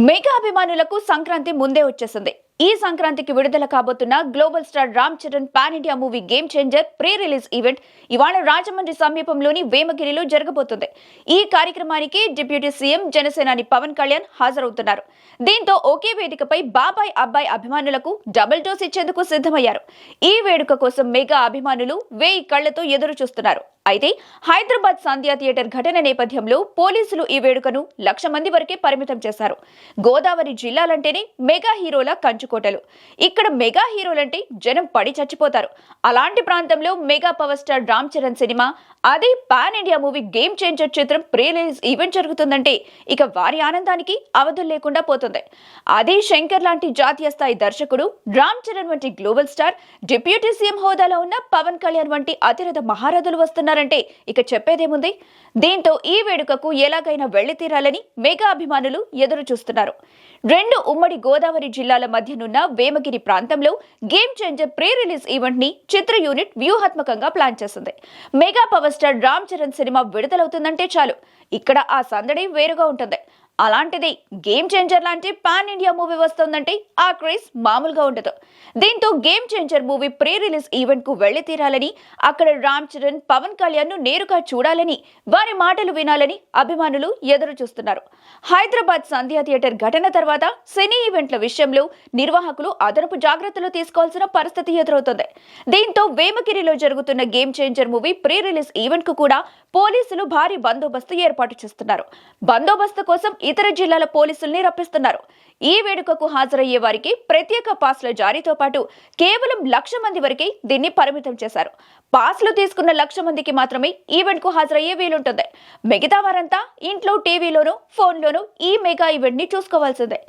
Mega అభిమానులకు సంక్రాంతి ముందే వచ్చేసింది. ఈ సంక్రాంతికి విడుదల కాబోతున్న global star Ram Charan pan India movie game changer pre release event ఇవాళ రాజమండ్రి సమీపంలోని వేమగిరిలో జరగబోతుంది. ఈ కార్యక్రమానికి డిప్యూటీ సీఎం జనసేనాని పవన్ కళ్యాణ్ హాజరవుతున్నారు. దీంతో ఒకే వేదికపై బాబాయ్ అబ్బాయి అభిమానులకు డబుల్ డోస్ ఇచ్చేందుకు సిద్ధమయ్యారు. ఈ వేడుక కోసం మెగా అభిమానులు 1000 కళ్లతో ఎదురు చూస్తున్నారు. అయితే హైదరాబాద్ సంధ్యా థియేటర్ ఘటన నేపథ్యంలో పోలీసులు ఈ వేడుకను 1,00,000 మంది వరకే పరిమితం చేశారు. గోదావరి జిల్లాలంటేనే మెగా హీరోల కంచుకోటలు. ఇక్కడ మెగా హీరోలంటే జనం పడి చచ్చిపోతారు. అలాంటి ప్రాంతంలో mega power star Ram Charan cinema, అదే pan India movie game changer చిత్రం ప్రీ రిలీజ్ ఈవెంట్ జరుగుతుందంటే ఇక వారి ఆనందానికి అవధులు లేకుండా పోతుంది. అదే శంకర్ లాంటి జాతీయ స్థాయి దర్శకుడు, రామ్ చరణ్ వంటి గ్లోబల్ స్టార్, డిప్యూటీ సీఎం హోదాలో ఉన్న పవన్ కళ్యాణ్ వంటి అతిరథ మహారథులు వస్తున్నారంటే ఇక చెప్పేదేముంది. దీంతో ఈ వేడుకకు ఎలాగైనా వెళ్లి తీరాలని మెగా అభిమానులు ఎదురు చూస్తున్నారు. 2 ఉమ్మడి గోదావరి జిల్లాల మధ్యనున్న వేమగిరి ప్రాంతంలో game changer pre release event ని చిత్ర యూనిట్ వ్యూహాత్మకంగా ప్లాన్ చేసింది. Mega power star Ram Charan cinema విడుదలవుతుందంటే చాలు, ఇక్కడ ఆ సందడి వేరుగా ఉంటుంది. అలాంటిది గేమ్ చేంజర్ లాంటి పాన్ ఇండియా మూవీ వస్తుందంటే ఆ క్రేజ్ మామూలుగా ఉండదు. దీంతో game changer movie pre release event కు వెళ్లి తీరాలని, అక్కడ రామ్ చరణ్, పవన్ కళ్యాణ్ ను నేరుగా చూడాలని, వారి మాటలు వినాలని అభిమానులు ఎదురు చూస్తున్నారు. హైదరాబాద్ సంధ్యా థియేటర్ ఘటన తర్వాత సినీ ఈవెంట్ల విషయంలో నిర్వాహకులు అదనపు జాగ్రత్తలు తీసుకోవాల్సిన పరిస్థితి ఎదురవుతుంది. దీంతో వేమగిరిలో జరుగుతున్న game changer movie pre release event కు కూడా పోలీసులు భారీ బందోబస్తు ఏర్పాటు చేస్తున్నారు. బందోబస్తు కోసం ఇతర జిల్లాల పోలీసుల్ని రప్పిస్తున్నారు. ఈ వేడుకకు హాజరయ్యే వారికి ప్రత్యేక పాస్ల జారీతో పాటు కేవలం 1,00,000 మంది వరకే దీన్ని పరిమితం చేశారు. పాస్లు తీసుకున్న 1,00,000 మందికి మాత్రమే ఈవెంట్ కు హాజరయ్యే వీలుంటుంది. మిగతా వారంతా ఇంట్లో, టీవీలోనూ, ఫోన్లోనూ ఈ మెగా ఈవెంట్ ని చూసుకోవాల్సిందే.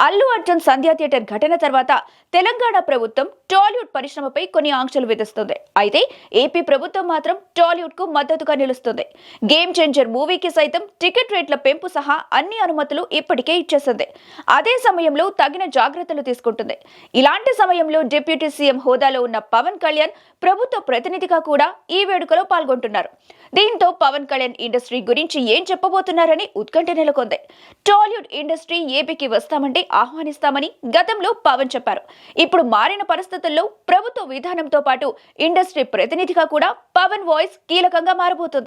అల్లు అర్జున్ సంధ్యా థియేటర్ ఘటన తర్వాత తెలంగాణ ప్రభుత్వం టాలీవుడ్ పరిశ్రమపై కొన్ని ఆంక్షలు విధిస్తుంది. అయితే ఏపీ ప్రభుత్వం మాత్రం టాలీవుడ్ కు మద్దతుగా నిలుస్తుంది. గేమ్ చేంజర్ మూవీకి సైతం టికెట్ రేట్ల పెంపు సహా అన్ని అనుమతులు ఇప్పటికే ఇచ్చేసింది. అదే సమయంలో తగిన జాగ్రత్తలు తీసుకుంటుంది. ఇలాంటి సమయంలో డిప్యూటీ సీఎం హోదాలో ఉన్న పవన్ కళ్యాణ్ ప్రభుత్వ ప్రతినిధిగా కూడా ఈ వేడుకలో పాల్గొంటున్నారు. దీంతో పవన్ కళ్యాణ్ ఇండస్ట్రీ గురించి ఏం చెప్పబోతున్నారని ఉత్కంఠ నెలకొంది. టాలీవుడ్ ఇండస్ట్రీ ఏపీకి వస్తామంటే ఆహ్వానిస్తామని గతంలో పవన్ చెప్పారు. ఇప్పుడు మారిన పరిస్థితుల్లో ప్రభుత్వ విధానంతో పాటు ఇండస్ట్రీ ప్రతినిధిగా కూడా పవన్ వాయిస్ కీలకంగా మారబోతుంది.